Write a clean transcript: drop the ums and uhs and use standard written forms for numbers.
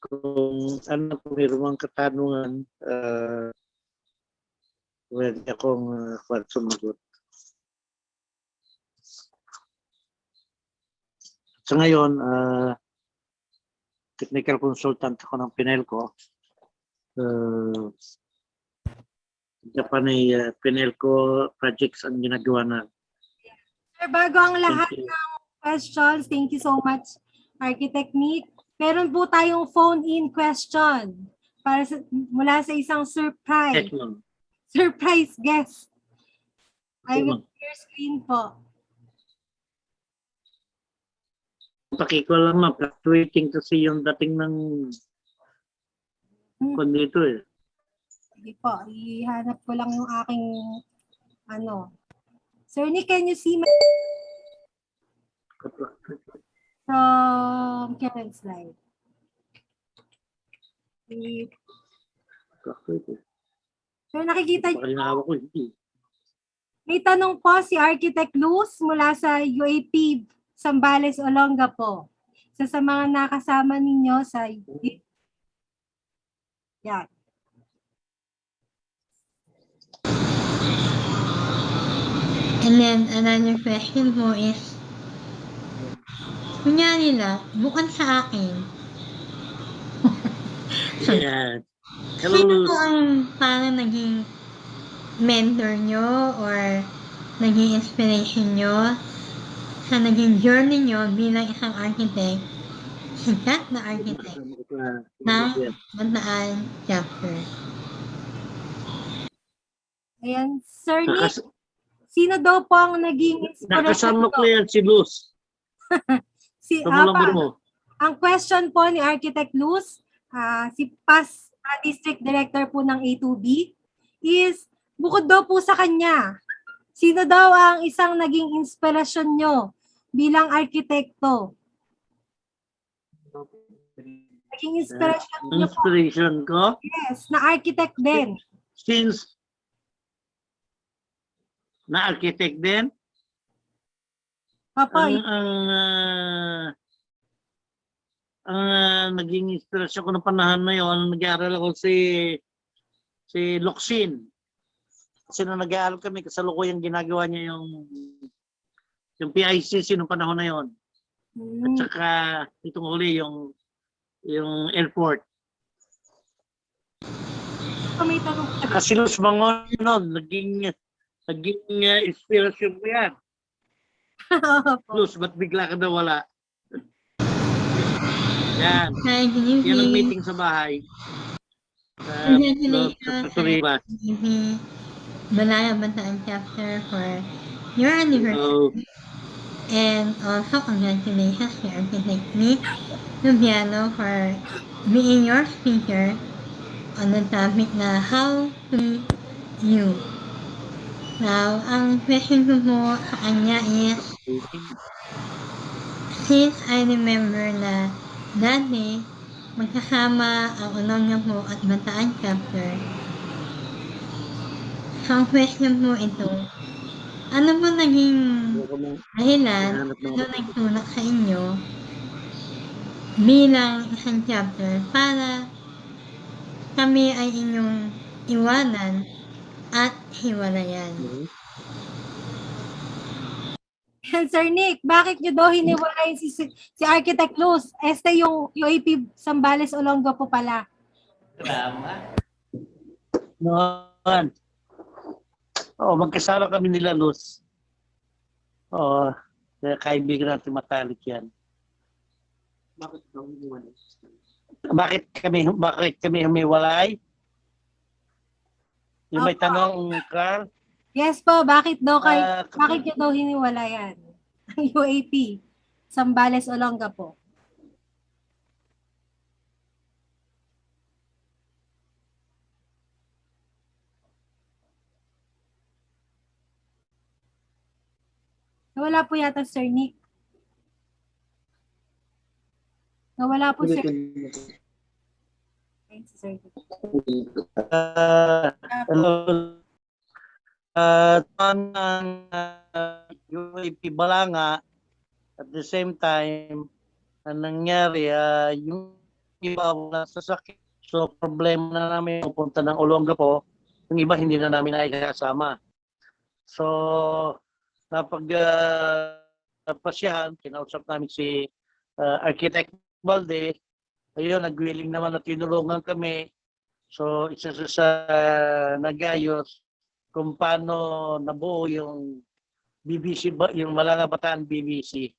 kung ano po mayroong katanungan, pwede akong sumagot. So ngayon, technical consultant ako ng Pinelco. Japan ay Pinelco projects ang ginagawa na. Sir, bago ang lahat ng questions, thank you so much, Architect Nick. Meron po tayong phone-in question para mula sa isang surprise guest. I will share screen po. Pakiko lang ma, waiting to see yung dating ng dito eh. Sige po, ihanap ko lang yung aking Sir Nick, can you see my from current slide? So nakikita niyo, may tanong po si Architect Luz mula sa UAP Zambales, Olongapo. Sa mga nakasama ninyo sa yan. And then another question po is, kunyari lang, bukod sa akin, Yeah. sino po ang parang naging mentor nyo or naging inspiration nyo sa naging journey nyo bilang isang architect, sikat na architect ng Bataan chapter? Ayan, Sir Nick, sino daw po ang naging inspiration? Nakasama ko yan si Luz. Ang question po ni Architect Luz, si past District Director po ng A2B, is bukod daw po sa kanya, sino daw ang isang naging inspirasyon nyo bilang arkitekto? Naging inspirasyon nyo po. Inspiration ko? Yes, na architect din. Since na architect din? Papa, ang naging inspirasyon ko ng panahon na yun, nag-aaral ako si Locsin. Kasi nung nag-aaral kami, kasalukuyang ginagawa niya yung PICC nung panahon na yun. At saka itong huli yung airport. may tanong ka. Kasi Luz Mangon, naging inspirasyon ko yan. Luz, ba't bigla ka na wala? Yan. Hi, good evening. Yan ang meeting sa bahay. Malaya Bataan chapter for your anniversary. And also congratulations to Architect Nick Lubiano for being your speaker on the topic na how to be you. Now, ang question ko po sa kanya is, since I remember na dati magkasama ang Olongapo po at Bataan chapter, so ang question po ito, ano po naging dahilan, ano nagtulak sa inyo bilang isang chapter para kami ay inyong iwanan at hiwalayan? Sir Nick, bakit nyo daw hiniwalay si Architect Luz? Yung UAP Zambales, Olongapo pala. Noon. Magkasama kami nila, Luz. Kaibigan natin matalik yan. Bakit kami humiwalay? Yung may tanong, Carl? Yes po, bakit nyo daw hiniwalayan ang UAP Zambales, Olongapo? Nawala po yata, Sir Nick. Nawala po, Sir. Hello. Ang UAP Balanga, at the same time, ang nangyari, yung iba wala sasakyan. So problema na namin pupunta ng Olongapo, yung iba hindi na namin nakikasama. So napasyahan, kinausap namin si Architect Balde. Ayun, nag-willing naman na tinulungan kami. So isa sa nagayos kung paano nabuo yung BBC, yung Malanga Bataan BBC.